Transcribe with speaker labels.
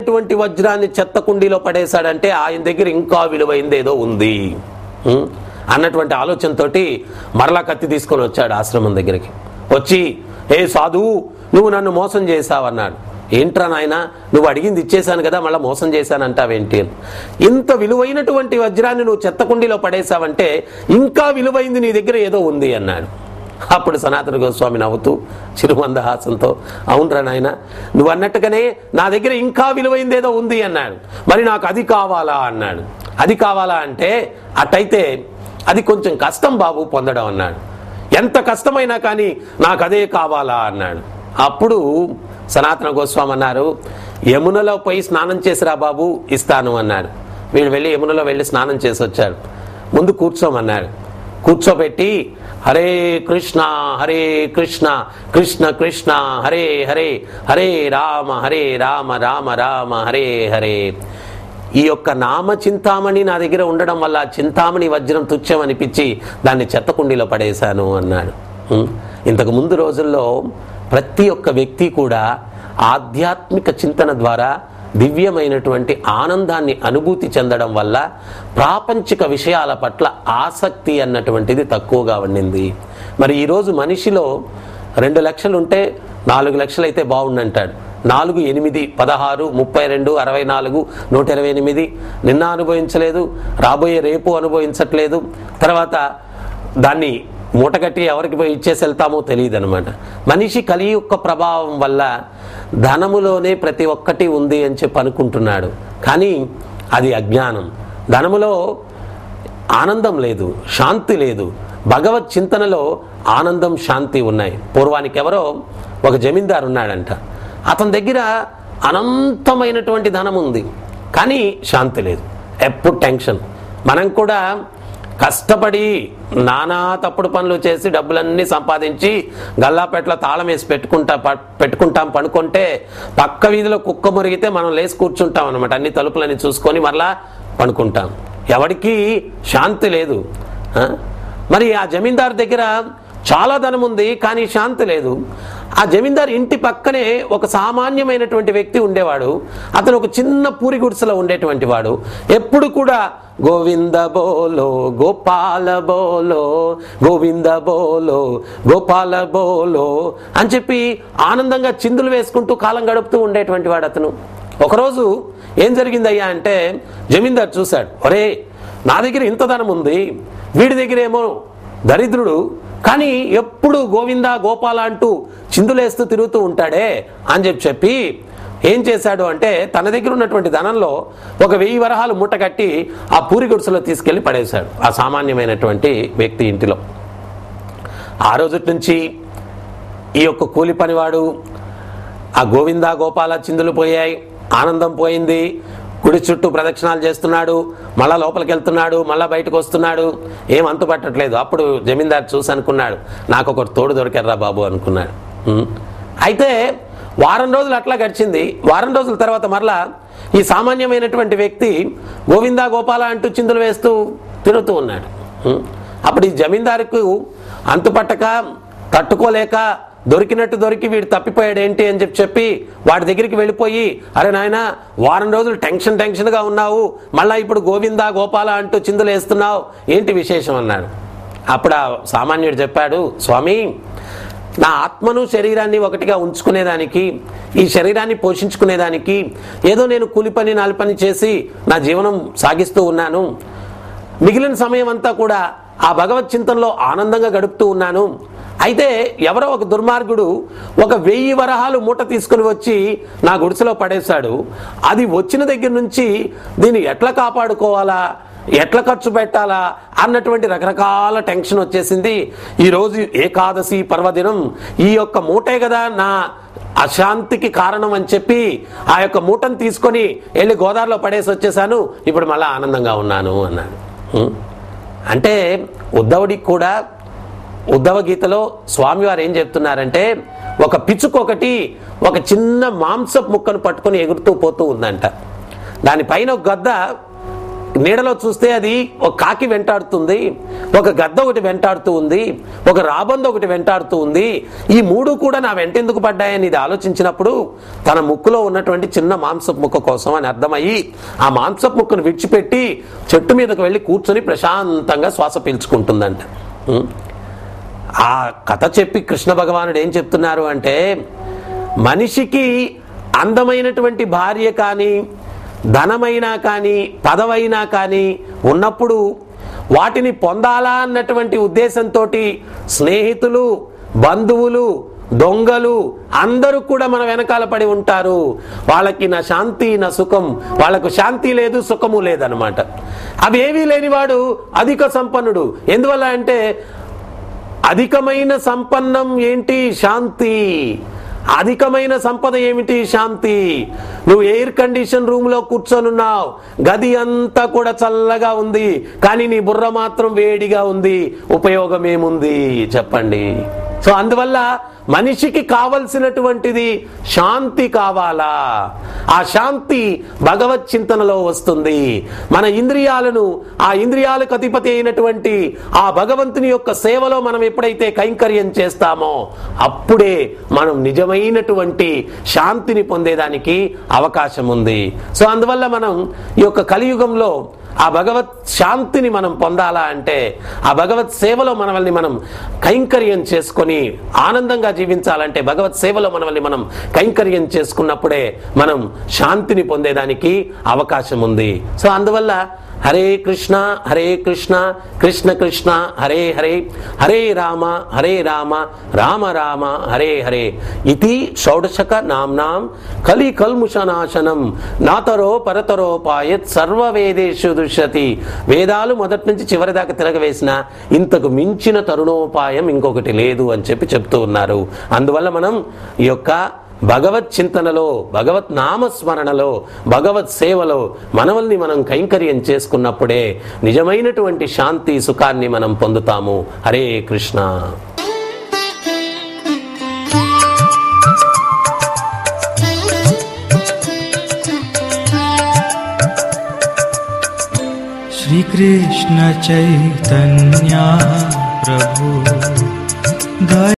Speaker 1: ఎటువంటి వజ్రాన్ని చెత్త కుండీలో పడేశాడంటే ఆయన దగ్గర ఇంకా విలువైంది ఏదో ఉంది అన్నటువంటి ఆలోచనతోటి మరలా కత్తి తీసుకొని వచ్చాడు ఆశ్రమం దగ్గరికి. వచ్చి, ఏ సాధువు, నువ్వు నన్ను మోసం చేశావన్నాడు. ఏంట్రా నాయన, నువ్వు అడిగింది ఇచ్చేశాను కదా, మళ్ళీ మోసం చేశానంటావేంటి? ఇంత విలువైనటువంటి వజ్రాన్ని నువ్వు చెత్త కుండీలో పడేశావంటే ఇంకా విలువైంది నీ దగ్గర ఏదో ఉంది అన్నాడు. అప్పుడు సనాతన గోస్వామి నవ్వుతూ చిరుమందహాసంతో, అవునరా నాయన, నువ్వు అన్నట్టుగానే నా దగ్గర ఇంకా విలువైంది ఏదో ఉంది అన్నాడు. మరి నాకు అది కావాలా అన్నాడు. అది కావాలా అంటే, అట్టయితే అది కొంచెం కష్టం బాబు పొందడం అన్నాడు. ఎంత కష్టమైనా కానీ నాకు అదే కావాలా అన్నాడు. అప్పుడు సనాతన గోస్వామి అన్నారు, యమునలో పోయి స్నానం చేసిరా బాబు, ఇస్తాను అన్నాడు. వీడు వెళ్ళి యమునలో వెళ్ళి స్నానం చేసి వచ్చాడు. ముందు కూర్చోమన్నాడు. కూర్చోబెట్టి, హరే కృష్ణ కృష్ణ కృష్ణ హరే హరే, హరే రామ రామ రామ హరే హరే. ఈ యొక్క నామ చింతామణి నా దగ్గర ఉండడం వల్ల చింతామణి వజ్రం తుచ్చం అనిపించి దాన్ని చెత్తకుండీలో పడేశాను అన్నాడు. ఇంతకు ముందు రోజుల్లో ప్రతి ఒక్క వ్యక్తి కూడా ఆధ్యాత్మిక చింతన ద్వారా దివ్యమైనటువంటి ఆనందాన్ని అనుభూతి చెందడం వల్ల ప్రాపంచిక విషయాల పట్ల ఆసక్తి అన్నటువంటిది తక్కువగా ఉండింది. మరి ఈరోజు మనిషిలో 2 లక్షలు ఉంటే 4 లక్షలు అయితే బాగుండంటాడు. 4, 8, 16, 32, 64, 128 నిన్న అనుభవించలేదు, రాబోయే రేపు అనుభవించట్లేదు. తర్వాత దాన్ని మూటగట్టి ఎవరికి పోయి ఇచ్చేసి వెళ్తామో తెలియదు అనమాట. మనిషి కలి యొక్క ప్రభావం వల్ల ధనములోనే ప్రతి ఒక్కటి ఉంది అని చెప్పి అనుకుంటున్నాడు. కానీ అది అజ్ఞానం. ధనములో ఆనందం లేదు, శాంతి లేదు. భగవత్ చింతనలో ఆనందం, శాంతి ఉన్నాయి. పూర్వానికి ఎవరో ఒక జమీందారు ఉన్నాడంట. అతని దగ్గర అనంతమైనటువంటి ధనం ఉంది, కానీ శాంతి లేదు, ఎప్పుడు టెన్షన్. మనం కూడా కష్టపడి నానా తప్పుడు పనులు చేసి డబ్బులన్నీ సంపాదించి గల్లాపేటలో తాళం వేసి పెట్టుకుంటాం. పడుకుంటే పక్క వీధిలో కుక్క మురిగితే మనం లేచి కూర్చుంటాం అనమాట. అన్ని తలుపులని చూసుకొని మరలా పడుకుంటాం. ఎవరికి శాంతి లేదు. మరి ఆ జమీందారు దగ్గర చాలా ధనం ఉంది, కానీ శాంతి లేదు. ఆ జమీందారు ఇంటి పక్కనే ఒక సామాన్యమైనటువంటి వ్యక్తి ఉండేవాడు. అతను ఒక చిన్న పూరి గుడిసెలో ఉండేటువంటి వాడు. ఎప్పుడు కూడా గోవింద బోలో గోపాల బోలో, గోవింద బోలో గోపాల బోలో అని చెప్పి ఆనందంగా చిందులు వేసుకుంటూ కాలం గడుపుతూ ఉండేటువంటి వాడు అతను. ఒకరోజు ఏం జరిగిందయ్యా అంటే, జమీందారు చూశాడు, ఒరే నా దగ్గర ఇంత ధనం ఉంది, వీడి దగ్గర ఏమో దరిద్రుడు, కానీ ఎప్పుడు గోవింద గోపాల అంటూ చిందులేస్తూ తిరుగుతూ ఉంటాడే అని చెప్పి ఏం చేశాడు అంటే, తన దగ్గర ఉన్నటువంటి ధనంలో ఒక 1000 వరహాలు మూట కట్టి ఆ పూరి గుడిసెలో తీసుకెళ్లి పడేశాడు ఆ సామాన్యమైనటువంటి వ్యక్తి ఇంటిలో. ఆ రోజు నుంచి ఈ యొక్క కూలి పనివాడు ఆ గోవింద గోపాల చిందులు పోయాయి, ఆనందం పోయింది. గుడి చుట్టూ ప్రదక్షిణాలు చేస్తున్నాడు, మళ్ళా లోపలికి వెళ్తున్నాడు, మళ్ళా బయటకు వస్తున్నాడు, ఏం అంతు పట్టట్లేదు. అప్పుడు జమీందారు చూసి అనుకున్నాడు, నాకు ఒకటి తోడు దొరికారా బాబు అనుకున్నాడు. అయితే వారం రోజులు అట్లా గడిచింది. వారం రోజుల తర్వాత మరలా ఈ సామాన్యమైనటువంటి వ్యక్తి గోవింద గోపాల అంటూ చిందులు వేస్తూ తిరుగుతూ ఉన్నాడు. అప్పుడు ఈ జమీందారుకు అంతుపట్టక, తట్టుకోలేక, దొరికినట్టు దొరికి వీడు తప్పిపోయాడు ఏంటి అని చెప్పి వాడి దగ్గరికి వెళ్ళిపోయి, అరే నాయన, వారం రోజులు టెన్షన్గా ఉన్నావు, మళ్ళా ఇప్పుడు గోవింద గోపాల అంటూ చిందులు వేస్తున్నావు, ఏంటి విశేషం అన్నాడు. అప్పుడు ఆ సామాన్యుడు చెప్పాడు, స్వామి, నా ఆత్మను శరీరాన్ని ఒకటిగా ఉంచుకునేదానికి, ఈ శరీరాన్ని పోషించుకునేదానికి ఏదో నేను కూలి పని నాలి పని చేసి నా జీవనం సాగిస్తూ ఉన్నాను. మిగిలిన సమయం అంతా కూడా ఆ భగవత్ చింతనలో ఆనందంగా గడుపుతూ ఉన్నాను. అయితే ఎవరో ఒక దుర్మార్గుడు ఒక 1000 వరహాలు మూట తీసుకుని వచ్చి నా గుడిసెలో పడేశాడు. అది వచ్చిన దగ్గర నుంచి దీన్ని ఎట్లా కాపాడుకోవాలా, ఎట్లా ఖర్చు పెట్టాలా అన్నటువంటి రకరకాల టెన్షన్ వచ్చేసింది. ఈరోజు ఏకాదశి పర్వదినం, ఈ యొక్క మూటే కదా నా అశాంతికి కారణం అని చెప్పి ఆ యొక్క మూటను తీసుకొని వెళ్ళి గోదావరిలో పడేసి వచ్చేసాను, ఇప్పుడు మళ్ళీ ఆనందంగా ఉన్నాను అన్నాడు. అంటే ఉద్ధవుడికి కూడా ఉద్ధవ గీతలో స్వామివారు ఏం చెప్తున్నారంటే, ఒక పిచ్చుకొకటి ఒక చిన్న మాంసపు ముక్కను పట్టుకొని ఎగురుతూ పోతూ ఉందంట. దానిపైన ఒక గద్ద నీడలో చూస్తే అది ఒక కాకి వెంటాడుతుంది, ఒక గద్ద ఒకటి వెంటాడుతూ ఉంది, ఒక రాబందు ఒకటి వెంటాడుతూ ఉంది. ఈ మూడు కూడా నా వెంట ఎందుకు పడ్డాయని ఇది ఆలోచించినప్పుడు తన ముక్కులో ఉన్నటువంటి చిన్న మాంసపు ముక్క కోసం అని అర్థమయ్యి ఆ మాంసపు ముక్కను విడిచిపెట్టి చెట్టు మీదకు వెళ్ళి కూర్చొని ప్రశాంతంగా శ్వాస పీల్చుకుంటుందంట. ఆ కథ చెప్పి కృష్ణ భగవానుడు ఏం చెప్తున్నారు అంటే, మనిషికి అందమైనటువంటి భార్య కానీ, ధనమైనా కానీ, పదవైనా కానీ ఉన్నప్పుడు వాటిని పొందాలా అన్నటువంటి ఉద్దేశంతో స్నేహితులు, బంధువులు, దొంగలు అందరూ కూడా మన వెనకాల పడి ఉంటారు. వాళ్ళకి నా శాంతి నా సుఖం, వాళ్ళకు శాంతి లేదు సుఖము లేదనమాట. అవేవీ లేనివాడు అధిక సంపన్నుడు. ఎందువల్ల అంటే అధికమైన సంపన్నం ఏంటి? శాంతి. అధికమైన సంపద ఏమిటి? శాంతి. నువ్వు ఎయిర్ కండిషన్ రూమ్ లో కూర్చొనున్నావు, గది అంతా కూడా చల్లగా ఉంది, కానీ నీ బుర్ర మాత్రం వేడిగా ఉంది. ఉపయోగం ఏముంది చెప్పండి? సో అందువల్ల మనిషికి కావలసినటువంటిది శాంతి కావాలా? ఆ శాంతి భగవత్ చింతనలో వస్తుంది. మన ఇంద్రియాలను, ఆ ఇంద్రియాలకు అధిపతి అయినటువంటి ఆ భగవంతుని యొక్క సేవలో మనం ఎప్పుడైతే కైంకర్యం చేస్తామో అప్పుడే మనం నిజమైనటువంటి శాంతిని పొందేదానికి అవకాశం ఉంది. సో అందువల్ల మనం ఈ యొక్క కలియుగంలో ఆ భగవత్ శాంతిని మనం పొందాలా అంటే ఆ భగవత్ సేవలో మనల్ని మనం కైంకర్యం చేసుకొని ఆనందంగా జీవించాలంటే భగవత్ సేవలో మనల్ని మనం కైంకర్యం చేసుకున్నప్పుడే మనం శాంతిని పొందేదానికి అవకాశం ఉంది. సో అందువల్ల హరే కృష్ణ కృష్ణ కృష్ణ హరే హరే, హరే రామ రామ రామ హరే హరే ఇతి షోడశక నామ్నాం కలి కల్ముషనాశనం నాతరో పరతరోపాయత్ సర్వ వేదేషు దుష్యతి. వేదాలు మొదటి నుంచి చివరి దాకా తిరగవేసిన ఇంతకు మించిన తరుణోపాయం ఇంకొకటి లేదు అని చెప్తూ ఉన్నారు. అందువల్ల మనం ఈ యొక్క భగవత్ చింతనలో, భగవత్ నామస్మరణలో, భగవత్ సేవలో మనల్ని మనం కైంకర్యం చేసుకున్నప్పుడే నిజమైనటువంటి శాంతి సుఖాన్ని మనం పొందుతాము. హరే కృష్ణ.
Speaker 2: శ్రీకృష్ణ చైతన్య ప్రభు